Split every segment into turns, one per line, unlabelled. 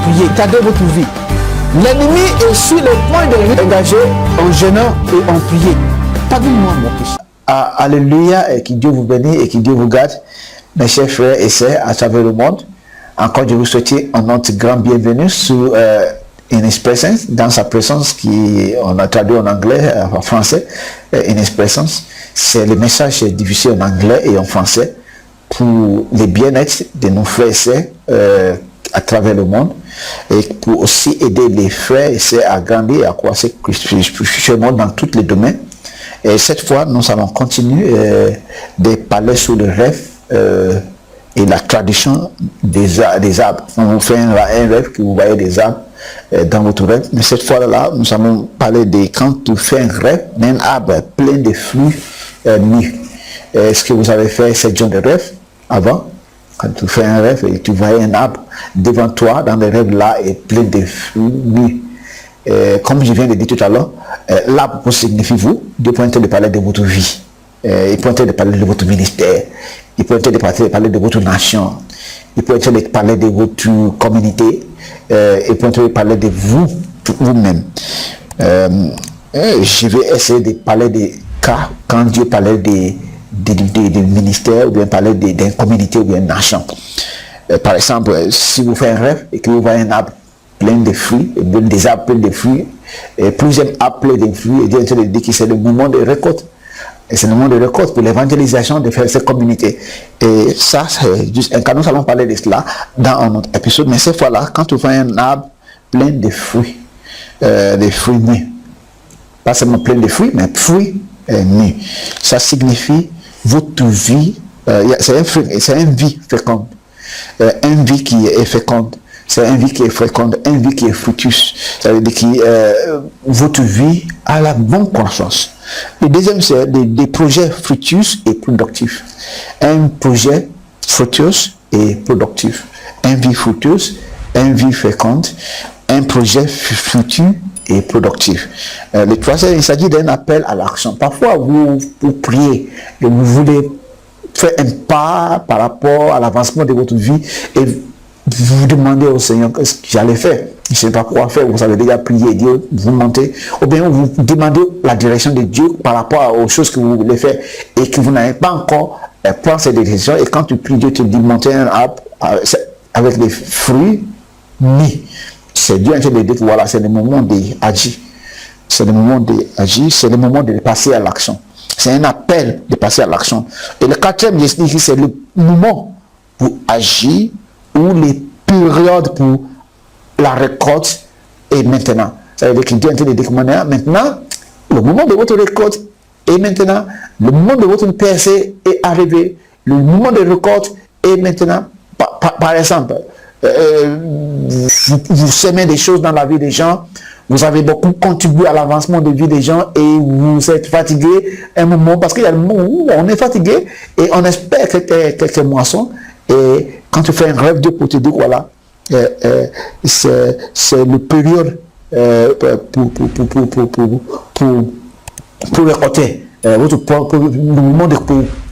prier. Gardez votre vie. L'ennemi est sur le point de engager en jeûnant et en prier. Pardonne-moi mon péché. Alléluia, et que Dieu vous bénisse et que Dieu vous garde, mes chers frères et sœurs à travers le monde. Encore, je vous souhaite un autre grand bienvenue sur In His Presence, dans sa présence qui on a traduit en anglais, en français, In His Presence. C'est le message diffusé en anglais et en français pour le bien-être de nos frères et sœurs à travers le monde et pour aussi aider les frères et sœurs à grandir et à croître spirituellement dans tous les domaines. Et cette fois, nous allons continuer de parler sur le rêve et la tradition des arbres. On vous fait un rêve que vous voyez des arbres dans votre rêve. Mais cette fois-là, nous allons parler de quand tu fais un rêve d'un arbre plein de fruits nus. Est-ce que vous avez fait ce genre de rêve avant? Quand tu fais un rêve et tu vois un arbre devant toi dans le rêve là et plein de fruits nus. Comme je viens de dire tout à l'heure, l'arbre signifie vous. Dieu peut de parler de votre vie. Il peut de parler de votre ministère. Il peut de parler de votre nation. Il peut de parler de votre communauté. Il peut de parler de vous-même. Je vais essayer de parler des cas quand Dieu parlait des ministères ou bien parler d'une communauté ou d'une nation. Par exemple, si vous faites un rêve et que vous voyez un arbre plein de fruits, des arbres pleins de fruits, et plusieurs arbres pleins de fruits, et Dieu dit que c'est le moment de récolte. Et c'est le moment de récolte pour l'évangélisation de faire cette communauté. Et ça, c'est juste un cas. Nous allons parler de cela dans un autre épisode. Mais cette fois-là, quand tu vois un arbre plein de fruits nus, pas seulement plein de fruits, mais fruits nus, ça signifie votre vie, c'est une vie féconde, une vie qui est féconde. C'est une vie qui est féconde, une vie qui est fructueuse. Ça veut dire que votre vie a la bonne croissance. Le deuxième, c'est des projets fructueux et productifs. Un projet fructueux et productif. Une vie fructueuse, une vie féconde, un projet fructueux et productif. Le troisième, il s'agit d'un appel à l'action. Parfois, vous priez et vous voulez faire un pas par rapport à l'avancement de votre vie et vous demandez au Seigneur ce que j'allais faire. Je ne sais pas quoi faire, vous avez déjà prié Dieu, vous montez, ou bien vous demandez la direction de Dieu par rapport aux choses que vous voulez faire et que vous n'avez pas encore pris cette décision. Et quand tu pries, Dieu te dit monter un arbre avec des fruits nus. C'est Dieu en train de dire que voilà, c'est le moment d'agir. C'est le moment d'agir, c'est le moment de passer à l'action. C'est un appel de passer à l'action. Et le quatrième, je dis que c'est le moment pour agir ou les périodes pour la récolte est maintenant. Ça veut dire que Dieu est en train de dire que maintenant, le moment de votre récolte est maintenant, le moment de votre percée est arrivé, le moment de récolte est maintenant. Par exemple, vous semez des choses dans la vie des gens, vous avez beaucoup contribué à l'avancement de vie des gens et vous êtes fatigué un moment, parce qu'il y a le moment où on est fatigué et on espère quelques moissons. Et quand tu fais un rêve, Dieu peut te dire voilà, c'est le période pour récolter. Le moment de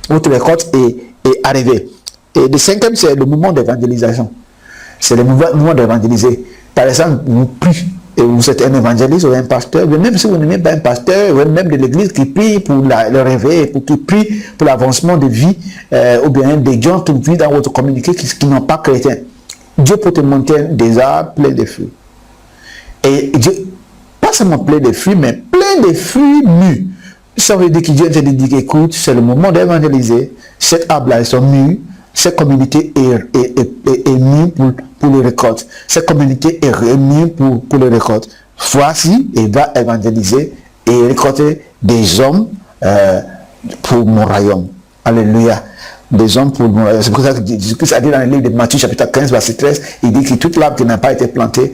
votre récolte est arrivé. Et le cinquième, c'est le moment d'évangélisation. C'est le moment d'évangéliser. Par exemple, vous priez et vous êtes un évangéliste ou un pasteur, même si vous n'êtes pas un pasteur, ou même de l'église qui prie pour le réveil, pour qui prie pour l'avancement de vie, ou bien des gens qui vivent dans votre communauté qui n'ont pas chrétien. Dieu peut te montrer des arbres pleins de fruits. Et Dieu, pas seulement plein de fruits, mais plein de fruits nus. Ça veut dire que Dieu te dit écoute, c'est le moment d'évangéliser. Cet arbre-là, ils sont nus. Cette communauté est nue pour le récolte. Cette communauté est réunie pour le récolte. Voici, il va évangéliser et récolter des hommes pour mon royaume. Alléluia. Des hommes pour mon royaume. C'est pour ça que Jésus-Christ a dit dans le livre de Matthieu, chapitre 15, verset 13, il dit que toute l'arbre qui n'a pas été plantée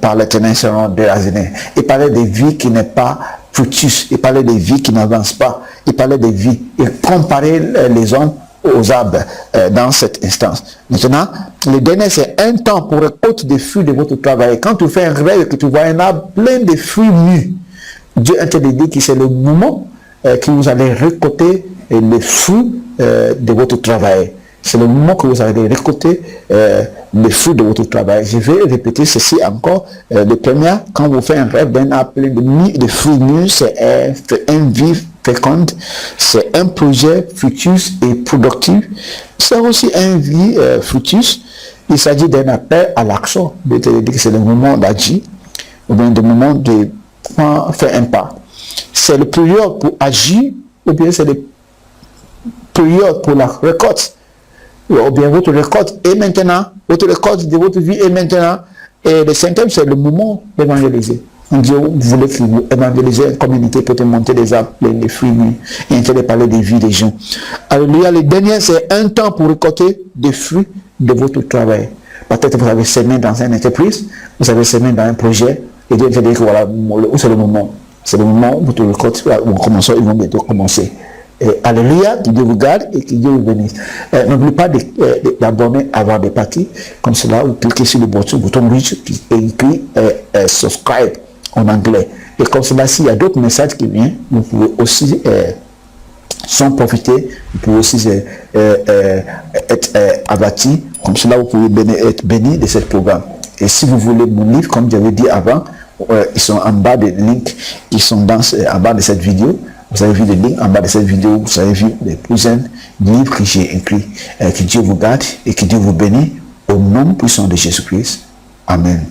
par l'Éternel sera déracinée. Il parlait des vies qui n'est pas fructueuses. Il parlait des vies qui n'avancent pas. Il parlait des vies. Il comparait les hommes aux arbres dans cette instance. Maintenant, le dernier, c'est un temps pour récolter des fruits de votre travail. Quand tu fais un rêve et que tu vois un arbre plein de fruits nus, Dieu a dit que c'est le moment que vous allez récolter les fruits de votre travail. c'est le moment que vous allez récolter les fruits de votre travail. Je vais répéter ceci encore. Le premier, quand vous faites un rêve d'un arbre plein de fruits mûrs, c'est un vie féconde, c'est un projet futur et productif. C'est aussi un vie futur. Il s'agit d'un appel à l'action. C'est le moment d'agir, ou bien le moment de faire un pas. C'est le période pour agir, ou bien c'est le période pour la récolte. Ou bien votre récolte est maintenant, votre récolte de votre vie est maintenant. Et le cinquième, c'est le moment d'évangéliser. Dieu voulait que vous évangélisez une communauté pour te monter des arbres, les fruits et entendre parler des vies des gens. Alléluia. Le dernier, c'est un temps pour récolter des fruits de votre travail. Peut-être vous avez semé dans une entreprise, vous avez semé dans un projet, et Dieu te dit que voilà, c'est le moment. C'est le moment où votre récolte, ils vont bientôt commencer. Alléluia, que Dieu vous garde et que Dieu vous bénisse. N'oubliez pas d'abonner avant de partir. Comme cela, vous cliquez sur le bouton rouge qui est écrit subscribe en anglais. Et comme cela, s'il y a d'autres messages qui viennent, vous pouvez aussi s'en profiter. Vous pouvez aussi être averti. Comme cela, vous pouvez être béni de ce programme. Et si vous voulez mon livre, comme j'avais dit avant, ils sont en bas des links, ils sont en bas de cette vidéo. Vous avez vu le lien en bas de cette vidéo, vous avez vu les plusieurs livres que j'ai écrits. Que Dieu vous garde et que Dieu vous bénisse au nom puissant de Jésus-Christ. Amen.